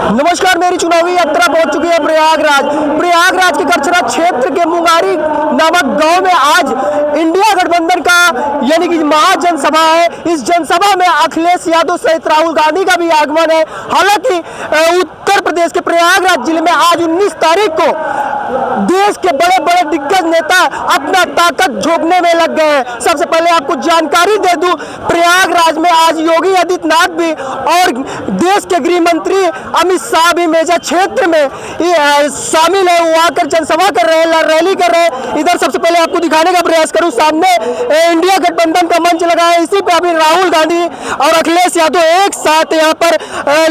नमस्कार, मेरी चुनावी यात्रा पहुंच चुकी है प्रयागराज के करछरा क्षेत्र के मुंगारी नामक गांव में आज इंडिया गठबंधन का यानी कि महाजनसभा है। इस जनसभा में अखिलेश यादव सहित राहुल गांधी का भी आगमन है। हालांकि उत्तर प्रदेश के प्रयागराज जिले में आज 19 तारीख को देश के बड़े बड़े दिग्गज नेता अपना ताकत झोंकने में लग गए हैं। सबसे पहले आपको जानकारी दे दूं, प्रयागराज में आज योगी आदित्यनाथ भी और देश के गृह मंत्री अमित शाह भी मेजा क्षेत्र में शामिल है। वो आकर जनसभा कर रहे हैं, रैली कर रहे हैं। इधर सबसे पहले आपको दिखाने का प्रयास करूं, सामने इंडिया गठबंधन का मंच लगा है। इसी पे अभी राहुल गांधी और अखिलेश यादव एक साथ यहाँ पर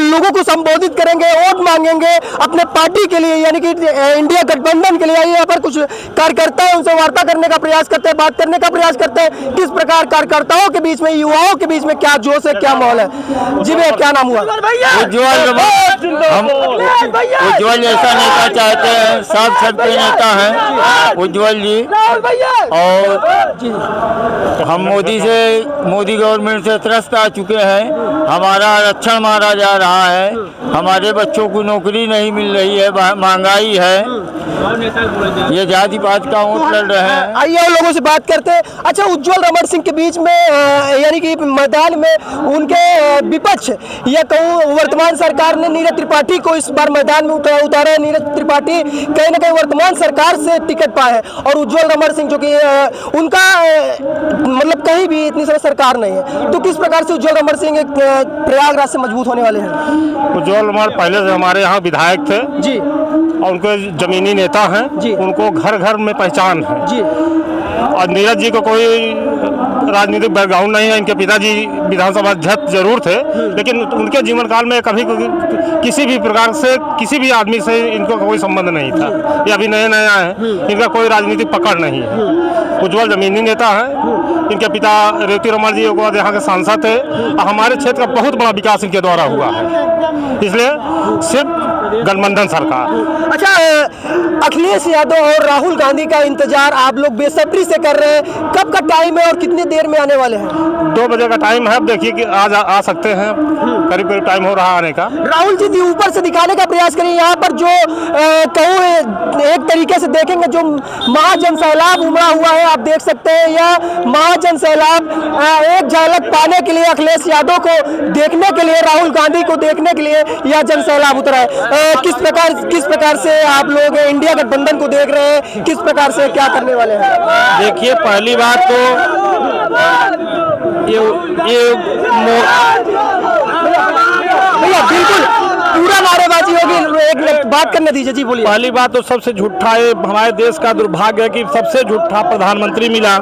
लोगों को संबोधित करेंगे, वोट मांगेंगे अपने पार्टी के लिए, यानी कि इंडिया गठबंधन के लिए। यहाँ पर कुछ कार्यकर्ता है, उनसे वार्ता करने का प्रयास करते हैं, बात करने का प्रयास करते हैं किस प्रकार कार्यकर्ताओं के बीच में, युवाओं के बीच में क्या जोश है, क्या माहौल है। जी भैया, क्या नाम हुआ? हम उज्ज्वल जैसा नेता चाहते हैं, सब सबके नेता हैं उज्ज्वल जी। और हम मोदी गवर्नमेंट से त्रस्त आ चुके हैं। हमारा आरक्षण मारा जा रहा है, हमारे बच्चों को नौकरी नहीं मिल रही है, महंगाई है, ये जाति पात का वोट लड़ रहे हैं। आइए और लोगों से बात करते हैं। अच्छा, उज्ज्वल रमण सिंह के बीच में यानी कि मैदान में उनके विपक्ष या कहूँ वर्तमान सरकार ने नीरज त्रिपाठी को इस बार मैदान में उतारा है। नीरज त्रिपाठी कहीं ना कहीं वर्तमान सरकार से टिकट पाए हैं और उज्ज्वल रमण सिंह जो कि उनका मतलब कहीं भी इतनी सारी सरकार नहीं है, तो किस प्रकार से उज्ज्वल रमण सिंह प्रयागराज से मजबूत होने वाले हैं? उज्ज्वल रमण पहले से हमारे यहाँ विधायक थे जी, और उनके जमीनी नेता हैं जी, उनको घर घर में पहचान है जी। और नीरज जी को कोई राजनीतिक बैकग्राउंड नहीं है। इनके पिताजी विधानसभा अध्यक्ष जरूर थे, लेकिन उनके जीवन काल में कभी किसी भी प्रकार से किसी भी आदमी से इनको कोई संबंध नहीं था। ये अभी नया है, इनका कोई राजनीतिक पकड़ नहीं है। उज्ज्वल जमीनी नेता हैं। इनके पिता रेवती रमण जी यहाँ के सांसद थे। हमारे क्षेत्र का बहुत बड़ा विकास इनके द्वारा हुआ है, इसलिए सिर्फ गठबंधन सरकार। अच्छा, अखिलेश यादव और राहुल गांधी का इंतजार आप लोग बेसब्री से कर रहे हैं, कब का टाइम है और कितनी देर में आने वाले हैं? 2 बजे का टाइम है। अब देखिए कि आज आ सकते हैं, करीब टाइम हो रहा आने का। राहुल जी ऊपर से दिखाने का प्रयास करिए। यहाँ पर जो कहूँ एक तरीके से देखेंगे, जो महाजन सैलाब उमड़ा हुआ है, आप देख सकते हैं। यह महाजन सैलाब एक झलक पाने के लिए, अखिलेश यादव को देखने के लिए, राहुल गांधी को देखने के लिए यह जन सैलाब उतरा है। किस प्रकार से आप लोग इंडिया गठबंधन को देख रहे हैं, किस प्रकार से क्या करने वाले हैं? देखिए, पहली बात तो ये भैया बिल्कुल पूरा नारेबाजी होगी, एक बात करने दीजिए। जी बोलिए। पहली बात तो सबसे झूठा है, हमारे देश का दुर्भाग्य है कि सबसे झूठा प्रधानमंत्री मिला।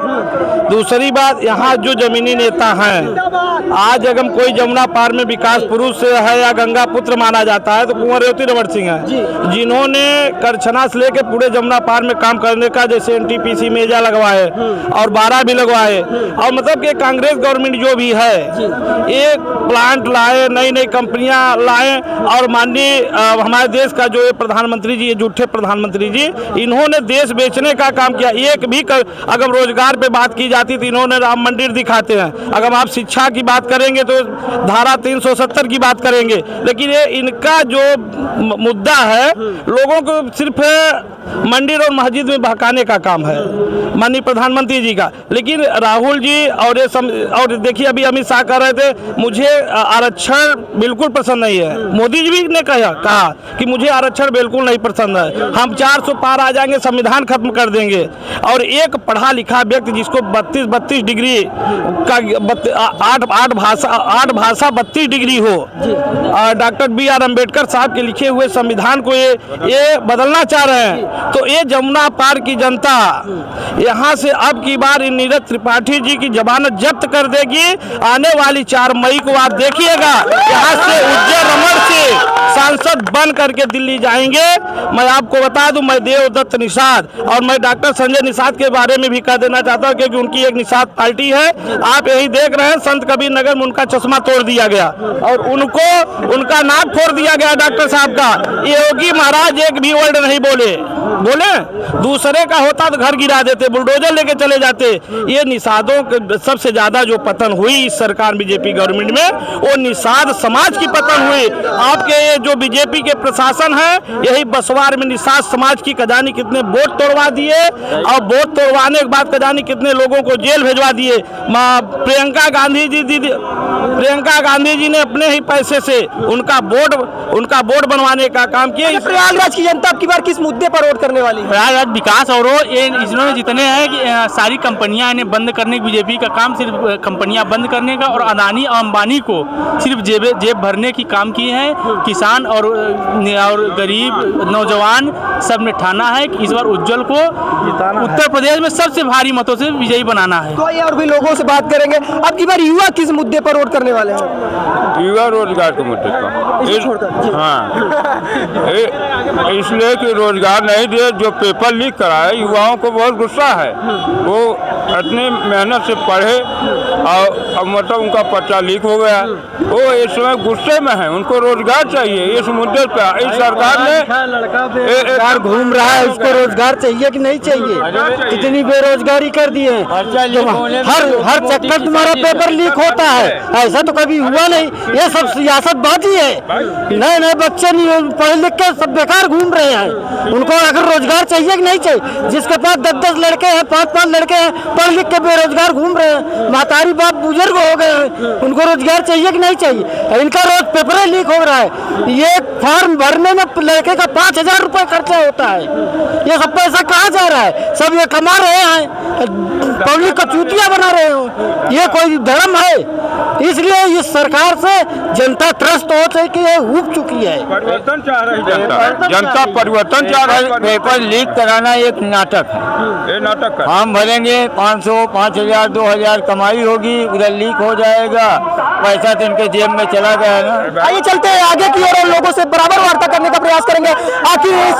दूसरी बात, यहाँ जो जमीनी नेता हैं, आज अगर कोई जमुना पार में विकास पुरुष है या गंगा पुत्र माना जाता है तो कुंवर रेवती रमण सिंह है, जिन्होंने करछना से लेकर पूरे जमुना पार में काम करने का, जैसे NTPC मेजा लगवाए और 12 भी लगवाए। और मतलब कि कांग्रेस गवर्नमेंट जो भी है, एक प्लांट लाए, नई कंपनियां लाए। और माननीय हमारे देश का जो प्रधानमंत्री जी, ये झूठे प्रधानमंत्री जी, इन्होंने देश बेचने का काम किया। एक भी अगर रोजगार पे बात की जाती तो इन्होंने राम मंदिर दिखाते हैं। अगर आप शिक्षा की बात करेंगे तो धारा 370 की बात करेंगे। लेकिन ये इनका जो मुद्दा है, लोगों को सिर्फ मंदिर और मस्जिद में बहकाने का काम है माननीय प्रधानमंत्री जी का। लेकिन राहुल जी और देखिए, अभी अमित शाह कह रहे थे मुझे आरक्षण बिल्कुल पसंद नहीं है। मोदी जी भी ने कहा कि मुझे आरक्षण बिल्कुल नहीं पसंद है, हम 400 पार आ जाएंगे, संविधान खत्म कर देंगे। और एक पढ़ा लिखा व्यक्ति जिसको 32 डिग्री का 8 भाषा 32 डिग्री हो, डॉक्टर BR अम्बेडकर साहब के लिखे हुए संविधान को ये बदलना चाह रहे हैं। तो ये जमुना पार की जनता यहाँ से अब की बार नीरज त्रिपाठी जी की जमानत जब्त कर देगी। आने वाली 4 मई को आप देखिएगा, यहाँ से उज्ज्वल रमण सिंह सांसद बन करके दिल्ली जाएंगे। मैं आपको बता दूं, मैं देवदत्त निषाद और मैं डॉक्टर संजय निषाद के बारे में भी कह देना चाहता हूं, क्योंकि उनकी एक निषाद पार्टी है। आप यही देख रहे हैं, संत कबीर नगर में उनका चश्मा तोड़ दिया गया और उनका नाक फोड़ दिया गया डॉक्टर साहब का। योगी महाराज एक भी वर्ड नहीं बोले। बोले, दूसरे का होता तो घर गिरा देते, बुलडोजर लेके चले जाते। ये निषादों के सबसे ज्यादा जो पतन हुई इस सरकार बीजेपी गवर्नमेंट में, वो निषाद समाज की पतन हुई। आपके ये जो बीजेपी के प्रशासन है, यही बसवार में निषाद समाज की कजानी कितने वोट तोड़वा दिए, और वोट तोड़वाने के बाद कजानी कितने लोगों को जेल भेजवा दिए। प्रियंका गांधी जी ने अपने ही पैसे से उनका बोर्ड बनवाने का काम किया। प्रयागराज की जनता अब की बार किस मुद्दे पर वोट करने वाली है? प्रयागराज विकास और ये इन्होंने जितने हैं कि सारी कंपनियां इन्हें बंद करने की, बीजेपी का काम सिर्फ कंपनियां बंद करने का, और अदानी और अंबानी को सिर्फ जेब भरने की काम किए हैं। किसान और गरीब नौजवान सब ने ठाना है कि इस बार उज्जवल को उत्तर प्रदेश में सबसे भारी मतों से विजयी बनाना है। तो ये और भी लोगों से बात करेंगे। अब की बार युवा किस मुद्दे पर वोट करने वाले हैं? युवा रोजगार के मुद्दे पर। हाँ, इसलिए कि रोजगार नहीं दिए, जो पेपर लीक कराए, युवाओं को बहुत गुस्सा है। वो इतनी मेहनत से पढ़े और अब मतलब उनका पर्चा लीक हो गया, वो इस समय गुस्से में है, उनको रोजगार चाहिए। इस मुद्दे पर इस सरकार ने घूम रहा है, उसको रोजगार चाहिए कि नहीं चाहिए? कितनी बेरोजगारी कर दी है, हर चक्कर तुम्हारा पेपर लीक होता है। ऐसा तो कभी हुआ नहीं, ये सब सियासतबाजी है। नए नए बच्चे नहीं पढ़े लिख के सब बेकार घूम रहे हैं, उनको अगर रोजगार चाहिए कि नहीं चाहिए? जिसके पास 10-10 लड़के हैं, 5-5 लड़के हैं, पढ़ लिख के बेरोजगार घूम रहे हैं, महतारी बाप बुजुर्ग हो गए हैं, उनको रोजगार चाहिए कि नहीं चाहिए? इनका रोज पेपर लीक हो रहा है। ये फॉर्म भरने में लड़के का 5,000 रुपये खर्चा होता है। ये सब पैसा कहाँ जा रहा है? सब ये कमा रहे हैं, पब्लिक को चूतिया बना रहे हो। ये कोई धर्म है? इसलिए इस सरकार से जनता त्रस्त हो चुकी है, ऊब चुकी है। परिवर्तन चाह रही जनता परिवर्तन चाह रही। पेपर लीक कराना एक नाटक है। ये नाटक है। हम भरेंगे 500, 5,000, 2,000 कमाई होगी, उधर लीक हो जाएगा, पैसा तो इनके जेब में चला गया ना। आइए चलते हैं आगे की ओर, लोगों से बराबर वार्ता करने का प्रयास करेंगे। आखिर इस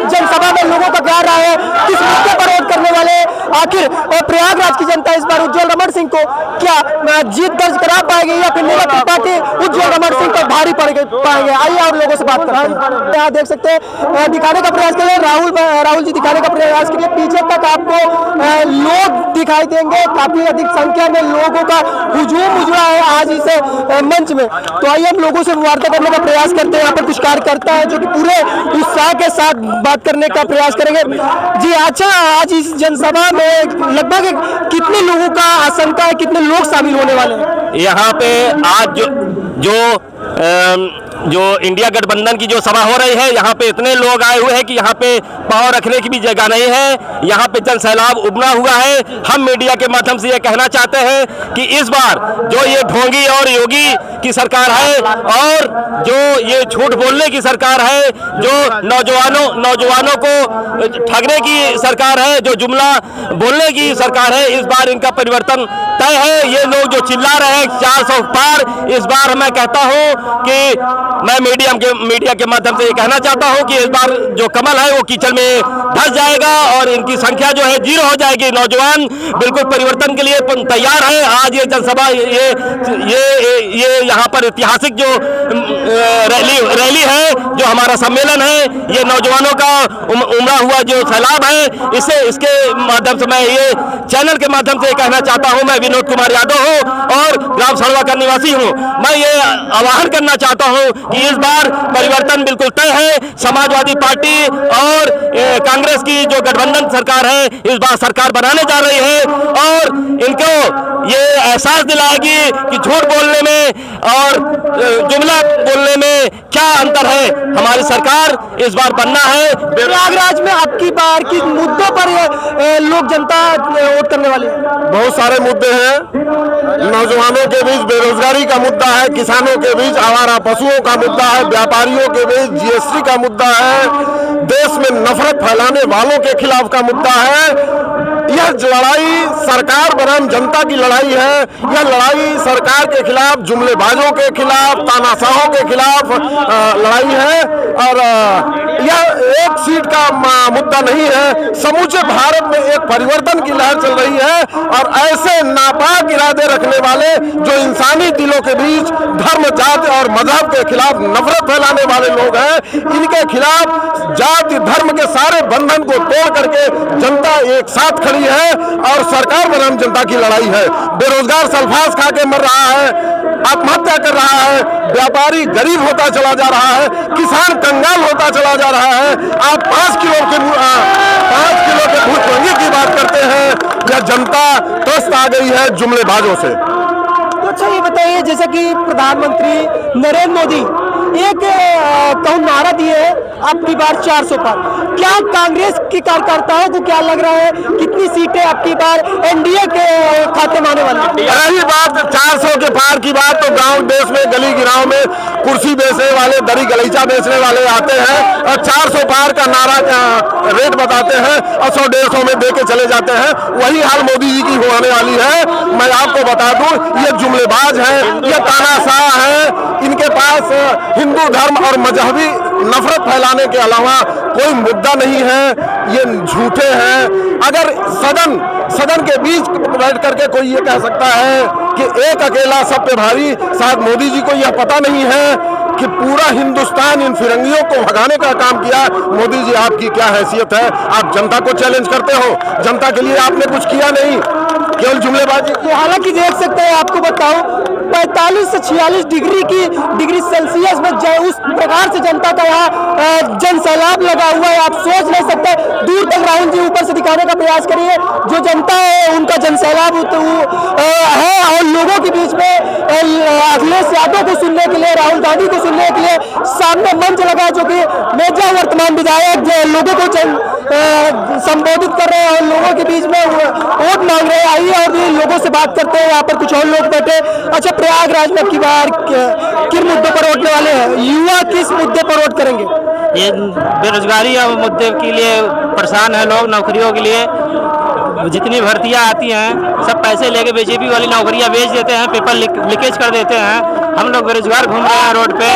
जनसभा में लोगों का क्या राय है, किस मुद्दे पर वोट करने वाले? आखिर प्रयागराज की जनता इस बार उज्जवल रमण सिंह को क्या जीत दर्ज करा पाएगी, या फिर नीरज त्रिपाठी उज्जवल रमण सिंह को भारी पड़ पाएंगे? आइए और लोगों से बात करते हैं। यहाँ देख सकते हैं, दिखाने का प्रयास करें, राहुल जी दिखाने का प्रयास करिए। पीछे तक आपको लोग दिखाई देंगे, काफी अधिक संख्या में लोगों का हुजूम उजड़ा है आज इस मंच में। तो आइए हम लोगों से वार्ता करने का प्रयास करते हैं। यहाँ पर कुछ कार्यकर्ता है जो कि पूरे उत्साह के साथ बात करने का प्रयास करेंगे। जी अच्छा, आज इस जनसभा में लगभग कितने लोगों का आशंका है, कितने लोग शामिल होने वाले हैं? यहाँ पे आज जो इंडिया गठबंधन की जो सभा हो रही है, यहाँ पे इतने लोग आए हुए हैं कि यहाँ पे पाँव रखने की भी जगह नहीं है। यहाँ पे जन सैलाब उमड़ा हुआ है। हम मीडिया के माध्यम से ये कहना चाहते हैं कि इस बार जो ये ढोंगी और योगी की सरकार है, और जो ये झूठ बोलने की सरकार है, जो नौजवानों को ठगने की सरकार है, जो जुमला बोलने की सरकार है, इस बार इनका परिवर्तन तय है। ये लोग जो चिल्ला रहे हैं 400 पार, इस बार मैं कहता हूँ कि मैं मीडिया के माध्यम से ये कहना चाहता हूं कि इस बार जो कमल है वो कीचड़ में धंस जाएगा और इनकी संख्या जो है 0 हो जाएगी। नौजवान बिल्कुल परिवर्तन के लिए तैयार है। आज ये जनसभा, ये यहाँ पर ऐतिहासिक जो रैली है, जो हमारा सम्मेलन है, ये नौजवानों का उमड़ा हुआ जो सैलाब है, इसके माध्यम से मैं ये चैनल के माध्यम से कहना चाहता हूं। मैं विनोद कुमार यादव हूं और ग्राम सड़वा का निवासी हूं। मैं ये आह्वान करना चाहता हूं कि इस बार परिवर्तन बिल्कुल तय है। समाजवादी पार्टी और कांग्रेस की जो गठबंधन सरकार है, इस बार सरकार बनाने जा रही है, और इनको ये एहसास दिलाएगी कि झूठ बोलने में और जुमला बोलने में क्या अंतर है। हमारी सरकार इस बार बनना है। प्रयागराज में आपकी बार किस मुद्दों पर लोग जनता वोट करने वाले हैं? बहुत सारे मुद्दे हैं। नौजवानों के बीच बेरोजगारी का मुद्दा है, किसानों के बीच आवारा पशुओं का मुद्दा है, व्यापारियों के बीच जीएसटी का मुद्दा है, देश में नफरत फैलाने वालों के खिलाफ का मुद्दा है। यह लड़ाई सरकार बनाम जनता की लड़ाई है। यह लड़ाई सरकार के खिलाफ, जुमलेबाजों के खिलाफ, तानाशाहों के खिलाफ लड़ाई है। और यह एक सीट का मुद्दा नहीं है, समूचे भारत में एक परिवर्तन की लहर चल रही है और ऐसे नापाक इरादे रखने वाले जो इंसानी दिलों के बीच धर्म, जाति और मजहब के खिलाफ नफरत फैलाने वाले लोग हैं, इनके खिलाफ जाति धर्म के सारे बंधन को तोड़ करके जनता एक साथ खड़ी है और सरकार बनाम जनता की लड़ाई है। बेरोजगार सल्फास खा के मर रहा है, आत्महत्या कर रहा है, व्यापारी गरीब होता चला जा रहा है, किसान कंगाल होता चला जा रहा है। आप 5 किलो के भूखमरी की बात करते हैं, या जनता त्रस्त आ गई है जुमलेबाजों से। तो अच्छा ये बताइए, जैसा कि प्रधानमंत्री नरेंद्र मोदी एक कहूँ नारा दिए है आपकी बार 400 पार, क्या कांग्रेस के कार्यकर्ताओं को क्या लग रहा है कितनी सीटें आपकी बार एनडीए के खाते में आने वाली? रही बात 400 के पार की बात, तो गांव देश में गली गिराव में कुर्सी बेचने वाले, दरी गलीचा बेचने वाले आते हैं और 400 पार का नारा रेट बताते हैं और 100-150 में दे के चले जाते हैं। वही हाल मोदी जी की होने वाली है। मैं आपको बता दूं, ये जुमलेबाज हैं, ये तानाशाह हैं, इनके पास हिंदू धर्म और मजहबी नफरत फैलाने के अलावा कोई मुद्दा नहीं है, ये झूठे हैं। अगर सदन के बीच बैठ करके कोई ये कह सकता है कि एक अकेला सब पे भारी, शायद मोदी जी को यह पता नहीं है कि पूरा हिंदुस्तान इन फिरंगियों को भगाने का काम किया। मोदी जी आपकी क्या हैसियत है? आप जनता को चैलेंज करते हो, जनता के लिए आपने कुछ किया नहीं, केवल जुमलेबाजी। हालांकि देख सकते हैं, आपको बताऊं 45 से 46 डिग्री सेल्सियस में उस प्रकार से जनता का यहाँ जन सैलाब लगा हुआ है, आप सोच नहीं सकते। दूर तक राहुल जी ऊपर से दिखाने का प्रयास करिए, जो जनता है उनका जन सैलाब है और लोगों के बीच में अखिलेश यादव को सुनने के लिए, राहुल गांधी को सुनने के लिए सामने मंच लगा, जो कि मेजा वर्तमान विधायक लोगों को संबोधित कर रहे हैं और लोगों के बीच में वोट मांग रहे हैं। आइए और भी लोगों से बात करते हैं, यहाँ पर कुछ और लोग बैठे। अच्छा, प्रयागराज में की बार किन मुद्दों पर वोटने वाले हैं? युवा किस मुद्दे पर वोट करेंगे? ये बेरोजगारी मुद्दे के लिए परेशान है लोग, नौकरियों के लिए जितनी भर्तियां आती हैं सब पैसे लेके बीजेपी वाली नौकरियां बेच देते हैं, पेपर लीकेज कर देते हैं। हम लोग बेरोजगार घूम रहे हैं रोड पे,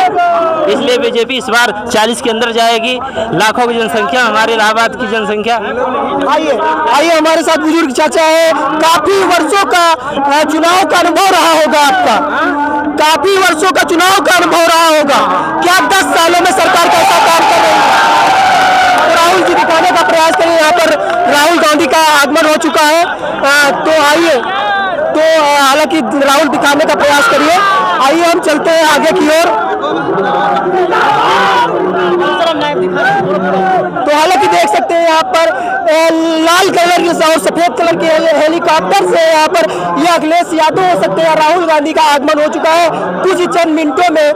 इसलिए बीजेपी इस बार 40 के अंदर जाएगी। लाखों की जनसंख्या, हमारे इलाहाबाद की जनसंख्या। आइए हमारे साथ बुजुर्ग चाचा है। काफी वर्षों का चुनाव का अनुभव रहा होगा आपका, काफी वर्षों का चुनाव का अनुभव रहा होगा। क्या 10 सालों में सरकार कैसा काम कर रही है? राहुल जी दिखाने का प्रयास करिए, यहाँ पर राहुल गांधी का आगमन हो चुका है। तो आइए, तो हालांकि राहुल दिखाने का प्रयास करिए। आइए हम चलते हैं आगे की ओर। तो हालांकि देख सकते हैं यहाँ पर लाल कलर और सफेद कलर के हेलीकॉप्टर से यहाँ पर यह अखिलेश यादव हो सकते हैं, राहुल गांधी का आगमन हो चुका है। कुछ ही चंद मिनटों में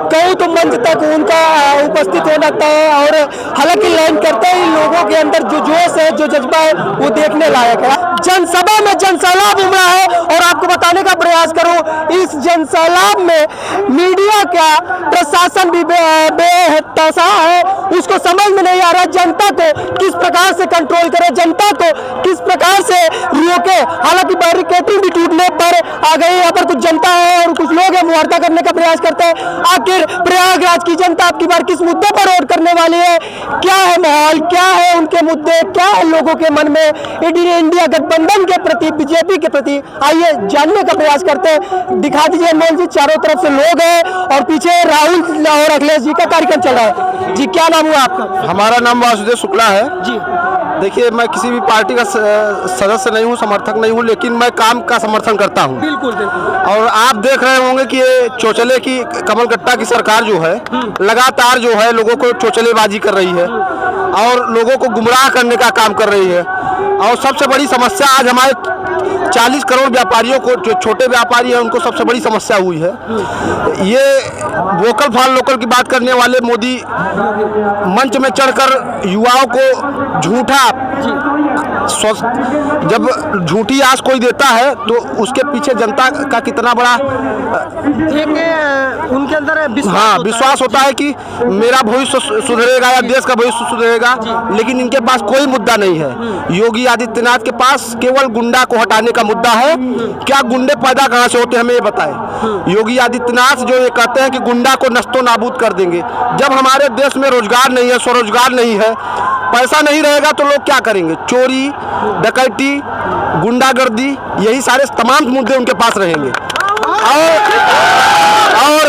कहूँ तो मंच तक उनका उपस्थित होना तय है और हालांकि लाइन करते ही लोगों के अंदर जो जोश है, जो जज्बा है, वो देखने लायक है। जनसभा में जनसैलाब उमड़ा है और आपको बताने का प्रयास करूं, इस जनसैलाब में मीडिया का प्रशासन भी बेहताशा है, उसको समझ में नहीं आ रहा जनता को किस प्रकार से कंट्रोल करे, जनता को किस प्रकार से रोके। हालांकि बैरिकेडिंग भी टूटने पर आ गई, यहाँ पर कुछ जनता है और कुछ लोग हैं मुहावरा करने का प्रयास करते हैं। आखिर प्रयागराज की जनता आपकी बार किस मुद्दे पर वोट करने वाली है? क्या है माहौल, क्या है उनके मुद्दे, क्या है लोगों के मन में इंडिया गठबंधन के प्रति, बीजेपी के प्रति? आइए जानने का प्रयास करते हैं। दिखा दीजिए मोल जी, चारों तरफ से लोग हैं और पीछे राहुल और अखिलेश जी का कार्यक्रम चल रहा है। जी क्या नाम हुआ आपका? हमारा नाम वासुदेव शुक्ला है जी। देखिए, मैं किसी भी पार्टी का सदस्य नहीं हूँ, समर्थक नहीं हूँ, लेकिन मैं काम का समर्थन करता हूँ। बिल्कुल बिल्कुल। और आप देख रहे होंगे कि ये चोचले की कमलगट्टा की सरकार जो है लगातार जो है लोगों को चोचलेबाजी कर रही है और लोगों को गुमराह करने का काम कर रही है। और सबसे बड़ी समस्या आज हमारे 40 करोड़ व्यापारियों को, जो छोटे व्यापारी हैं, उनको सबसे बड़ी समस्या हुई है। ये वोकल फॉर लोकल की बात करने वाले मोदी मंच में चढ़कर युवाओं को झूठा, जब झूठी आस कोई देता है तो उसके पीछे जनता का कितना बड़ा उनके अंदर विश्वास होता है कि मेरा भविष्य सुधरेगा या देश का भविष्य सुधरेगा, लेकिन इनके पास कोई मुद्दा नहीं है। योगी आदित्यनाथ के पास केवल गुंडा को हटाने करने का मुद्दा है। क्या गुंडे पैदा कहाँ से होते हैं हमें ये बताएं। योगी आदित्यनाथ जो ये कहते हैं कि गुंडा को नस्तो नाबूद कर देंगे, जब हमारे देश में रोजगार नहीं है, स्वरोजगार नहीं है, पैसा नहीं रहेगा तो लोग क्या करेंगे? चोरी, डकैती, गुंडागर्दी, यही सारे तमाम मुद्दे उनके पास रहेंगे। और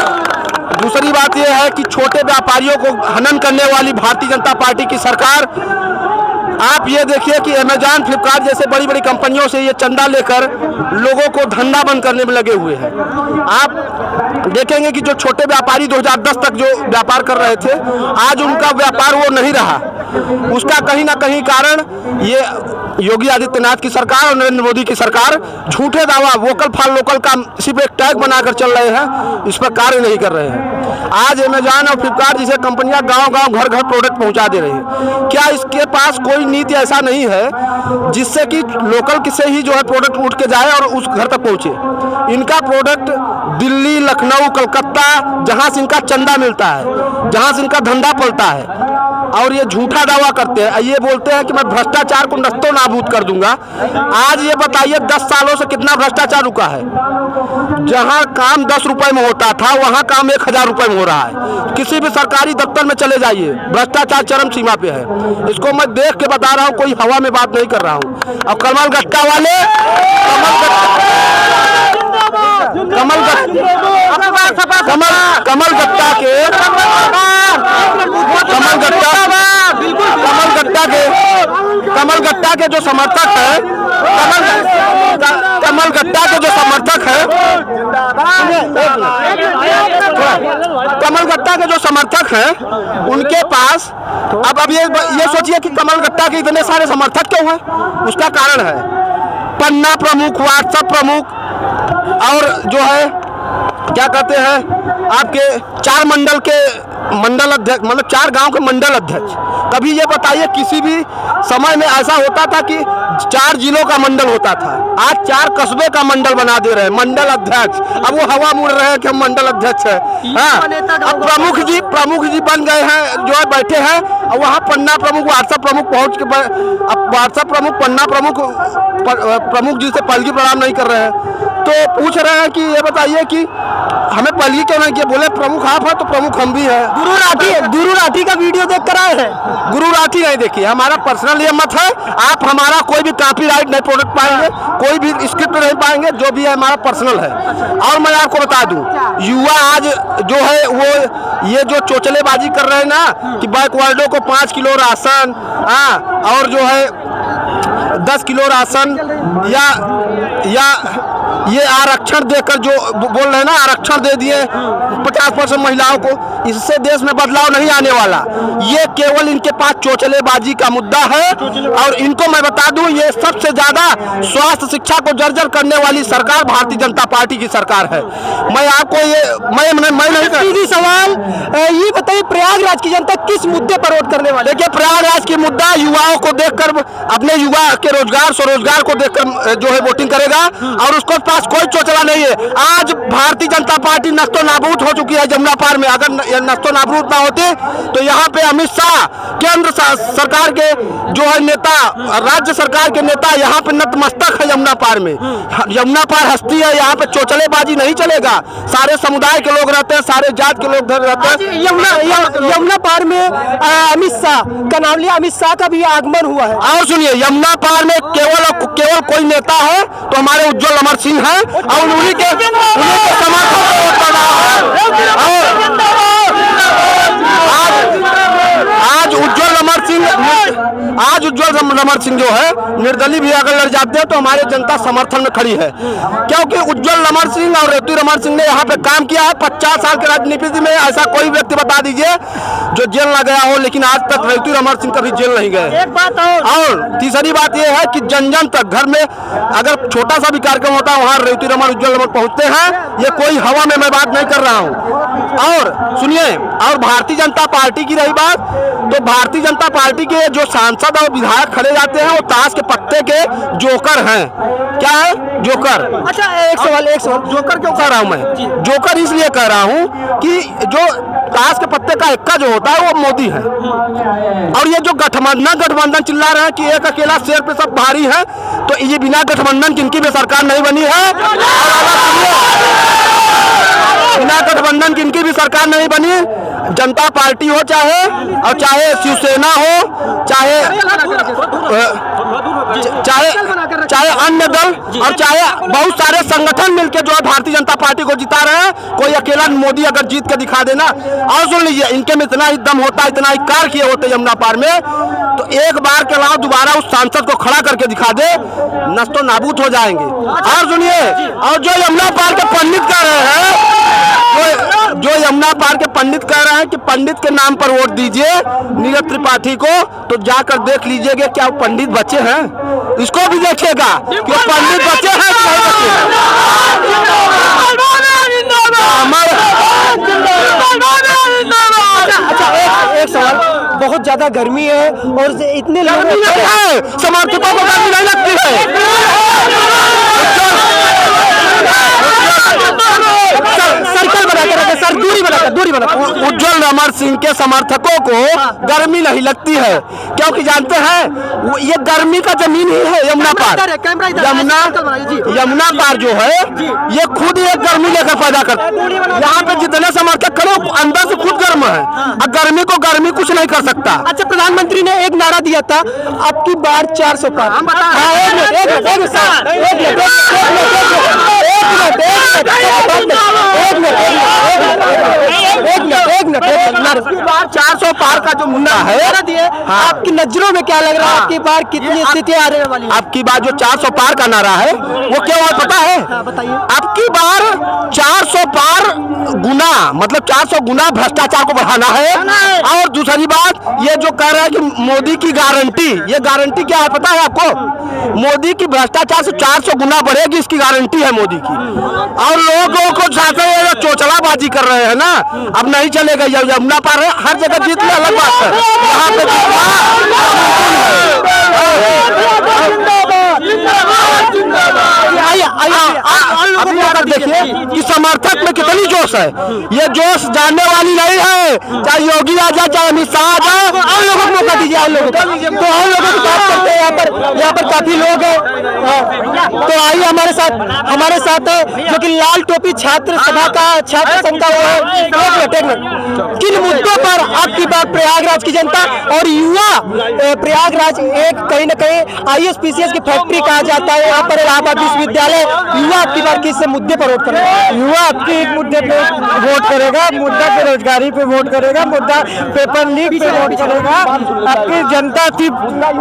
दूसरी बात यह है कि छोटे व्यापारियों को हनन करने वाली भारतीय जनता पार्टी की सरकार, आप ये देखिए कि अमेजॉन, फ्लिपकार्ट जैसे बड़ी बड़ी कंपनियों से ये चंदा लेकर लोगों को धंधा बंद करने में लगे हुए हैं। आप देखेंगे कि जो छोटे व्यापारी 2010 तक जो व्यापार कर रहे थे, आज उनका व्यापार वो नहीं रहा। उसका कहीं ना कहीं कारण ये योगी आदित्यनाथ की सरकार और नरेंद्र मोदी की सरकार झूठे दावा, वोकल फॉर लोकल का सिर्फ एक टैग बनाकर चल रहे हैं, इस पर कार्य नहीं कर रहे हैं। आज अमेजॉन और फ्लिपकार्ट जैसे कंपनियां गांव-गांव, घर-घर प्रोडक्ट पहुंचा दे रही हैं। क्या इसके पास कोई नीति ऐसा नहीं है जिससे कि लोकल से ही जो है प्रोडक्ट उठ के जाए और उस घर तक पहुंचे? इनका प्रोडक्ट दिल्ली, लखनऊ, कलकत्ता, जहां से इनका चंदा मिलता है, जहां से इनका धंधा पलता है, और ये झूठा दावा करते हैं। ये बोलते हैं कि मैं भ्रष्टाचार को नस्तो नाबूद कर दूंगा। आज ये बताइए 10 सालों से कितना भ्रष्टाचार रुका है? जहां काम 10 रुपए में होता था, वहां काम 1000 रुपए में हो रहा है। किसी भी सरकारी दफ्तर में चले जाइए, भ्रष्टाचार चरम सीमा पे है। इसको मैं देख के बता रहा हूं, कोई हवा में बात नहीं कर रहा हूं। और कमल गट्टा वाले, कमल गट्टा के जो समर्थक है, कमल गट्टा के जो समर्थक है, कमल गट्टा के जो समर्थक हैं, उनके पास अब ये सोचिए कि कमल गट्टा के इतने सारे समर्थक क्यों हैं? उसका कारण है पन्ना प्रमुख, व्हाट्सएप प्रमुख, और जो है क्या कहते हैं आपके 4 मंडल के मंडल अध्यक्ष, मतलब 4 गांव के मंडल अध्यक्ष। कभी ये बताइए किसी भी समय में ऐसा होता था कि 4 जिलों का मंडल होता था, आज 4 कस्बे का मंडल बना दे रहे हैं मंडल अध्यक्ष। अब वो हवा मुड़ रहे हैं कि हम मंडल अध्यक्ष है। हाँ, अब प्रमुख जी बन गए हैं, जो है बैठे हैं, और वहाँ पन्ना प्रमुख, व्हाट्सएप प्रमुख पहुँच के, अब व्हाट्सएप प्रमुख, पन्ना प्रमुख जी से पलगी प्रणाम नहीं कर रहे हैं। तो पूछ रहे हैं कि ये बताइए कि हमें पलगी क्यों नहीं किया? बोले प्रमुख आप हैं तो प्रमुख हम भी हैं। गुरु राठी का वीडियो देख कर आए हैं? गुरु राठी नहीं देखिए, हमारा पर्सनल ये मत है। आप हमारा कोई भी कॉपीराइट नहीं प्रोडक्ट पाएंगे, कोई भी स्क्रिप्ट नहीं पाएंगे, जो भी है हमारा पर्सनल है। और मैं आपको बता दूं, युवा आज जो है वो ये जो चोचलेबाजी कर रहे हैं ना कि बैकवर्डों को 5 किलो राशन, और जो है 10 किलो राशन, या ये आरक्षण देकर जो बोल रहे हैं ना, आरक्षण दे दिए 50% महिलाओं को, इससे देश में बदलाव नहीं आने वाला। ये केवल इनके पास चोचलेबाजी का मुद्दा है। और इनको मैं बता दूं, ये सबसे ज्यादा स्वास्थ्य शिक्षा को जर्जर करने वाली सरकार भारतीय जनता पार्टी की सरकार है। मैं आपको ये मैं नहीं, सीधी सवाल ये बताइए, प्रयागराज की जनता किस मुद्दे पर वोट करने वाली? देखिए, प्रयागराज की मुद्दा युवाओं को देखकर, अपने युवा के रोजगार, स्वरोजगार को देखकर जो है वोटिंग करेगा, और उसको पास कोई चोचला नहीं है। आज भारतीय जनता पार्टी नस्तो नाबूद हो चुकी है जमुना पार में। अगर नस्तो नाबूद ना होती तो यहाँ पे अमित शाह, केंद्र सरकार के जो है नेता, राज्य सरकार के नेता यहाँ पे नतमस्तक है यमुना पार में। यमुना पार हस्ती है, यहाँ पे चोचलेबाजी नहीं चलेगा। सारे समुदाय के लोग रहते हैं, सारे जात के लोग रहते हैं। यमुना पार में अमित शाह का नाम लिया, अमित शाह का भी आगमन हुआ है। और सुनिए, यमुना पार में केवल कोई नेता है तो हमारे उज्जवल अमर सिंह है, और उन्हीं के समर्थन में वोट पड़ रहा है। आज उज्जवल अमर सिंह जो है निर्दलीय भी अगर लड़ जाते हैं तो हमारे जनता समर्थन में खड़ी है, क्योंकि उज्जवल अमर सिंह और रेतु रमन सिंह ने यहाँ पे काम किया है। 50 साल के राजनीति में ऐसा कोई व्यक्ति बता दीजिए जो जेल न गया हो, लेकिन आज तक रेतु रमन सिंह कभी जेल नहीं गए। और तीसरी बात यह है कि जन जन तक, घर में अगर छोटा सा भी कार्यक्रम होता है, वहाँ रेतु रमन, उज्जवल रमन पहुँचते हैं। ये कोई हवा में मैं बात नहीं कर रहा हूँ। और सुनिए, और भारतीय जनता पार्टी की रही बात, तो भारतीय जनता पार्टी के जो सांसद और विधायक खड़े ले जाते हैं वो ताश के पत्ते के जोकर हैं। क्या है? जोकर। अच्छा एक सवाल जोकर क्यों कह रहा हूं मैं? जोकर इसलिए कह रहा हूं कि जो ताश के पत्ते का इक्का जो होता है वो मोदी है, और ये जो गठबंधन चिल्ला रहे हैं कि एक अकेला शेर पे सब भारी है, तो ये बिना गठबंधन किनकी भी सरकार नहीं बनी है। बिना गठबंधन किनकी भी सरकार नहीं बनी। जनता पार्टी हो चाहे, और चाहे शिवसेना हो, चाहे अन्य दल, और चाहे बहुत सारे संगठन मिलकर जो है भारतीय जनता पार्टी को जिता रहे हैं। कोई अकेला मोदी अगर जीत के दिखा देना, और सुन लीजिए, इनके में इतना ही दम होता, इतना ही कार किए होते यमुना पार में, तो एक बार के अलावा दोबारा उस सांसद को खड़ा करके दिखा दे, नस्तो नाबूद हो जाएंगे। और सुनिए, और जो यमुना पार के पंडित कह रहे हैं, जो यमुना पार के पंडित कह रहे हैं कि पंडित के नाम पर वोट दीजिए नीरज त्रिपाठी को, तो जाकर देख लीजिएगा क्या वो पंडित बच्चे हैं। इसको भी देखिएगा कि वो पंडित बच्चे हैं कि नहीं बच्चे हैं। अच्छा एक सवाल, बहुत ज्यादा गर्मी है और इतने लोग समर्थकों को गर्मी नहीं लगती है। सर्कल बनाकर रखे सर, दूरी बनाकर। उज्जवल अमर सिंह के समर्थकों को गर्मी नहीं लगती है, क्योंकि जानते हैं ये गर्मी का जमीन ही है यमुना पार। यमुना पार जो है ये खुद एक गर्मी लेकर पैदा करता है। यहाँ पे जितने समर्थक खड़े अंदर से खुद गर्म है, और गर्मी को गर्मी कुछ नहीं कर सकता। अच्छा, प्रधानमंत्री ने एक नारा दिया था, अब की बार 400 पार। एक मिनट 400 पार का जो मुद्दा है, आपकी नजरों में क्या लग रहा है? आपकी बार कितनी स्थितियां आने वाली है? आपकी बार जो 400 पार का नारा है वो क्या है पता है? बताइए। आपकी बार 400 पार गुना, मतलब 400 गुना भ्रष्टाचार को बढ़ाना है। और दूसरी बात, ये जो कह रहा है कि मोदी की गारंटी, ये गारंटी क्या है पता है आपको? मोदी की भ्रष्टाचार से 400 गुना बढ़ेगी, इसकी गारंटी है मोदी की। और लोगों को चाहते हैं चोचलाबाजी कर रहे हैं ना, अब नहीं चलेगा। यमुना पार है, हर जगह जीत ले, अलग बात है। यहाँ पे देखिए कि समर्थक में कितनी जोश है। ये जोश जानने वाली नहीं है, चाहे योगी आ जाए, चाहे अमित शाह आ जाए। और लोगों को मौका दीजिए, और लोगों को, तो और लोगों की बात करते हैं। यहाँ पर काफी लोग हैं, तो आइए हमारे साथ है जो कि लाल टोपी छात्र सभा का छात्र संघ का एक मिनट। किन मुद्दों पर आपकी बात प्रयागराज की जनता और युवा, प्रयागराज एक कहीं न कहीं ISPCS की फैक्ट्री कहा जाता है, यहाँ पर इलाहाबाद विश्वविद्यालय, युवा आपकी बार किस मुद्दे पर वोट करेगा? युवा आपके एक मुद्दे पे वोट करेगा, मुद्दा बेरोजगारी पे वोट करेगा, मुद्दा पेपर लीक पे वोट करेगा। आपकी जनता सिर्फ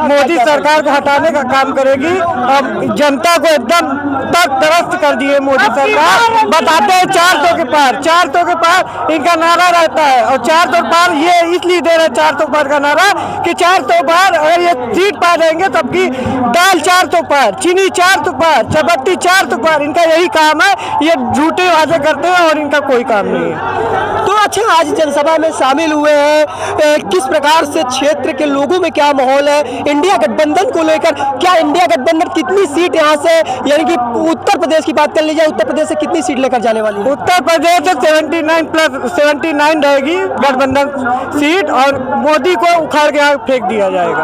मोदी सरकार को हटाने का काम करेगी, और जनता को एकदम तक तरस्त कर दिए मोदी सरकार। बताते हैं 400 के पार इनका नारा रहता है, और 400 पार ये इसलिए दे रहे 400 पार का नारा कि 400 पार अगर ये सीट पा देंगे तब की दाल 400 पार, चीनी 400 पार, चपत्ती 400 पार, इनका यही काम है। ये झूठे वादे करते हैं और इनका कोई काम नहीं है। तो अच्छा, आज जनसभा में शामिल हुए हैं, किस प्रकार से क्षेत्र के लोगों में क्या माहौल है इंडिया गठबंधन को लेकर? क्या इंडिया गठबंधन कितनी सीट यहाँ से, यानी कि उत्तर प्रदेश की बात कर लीजिए, उत्तर प्रदेश से कितनी सीट लेकर जाने वाली है? उत्तर प्रदेश से 79 रहेगी गठबंधन सीट, और मोदी को उखाड़ के फेंक दिया जाएगा।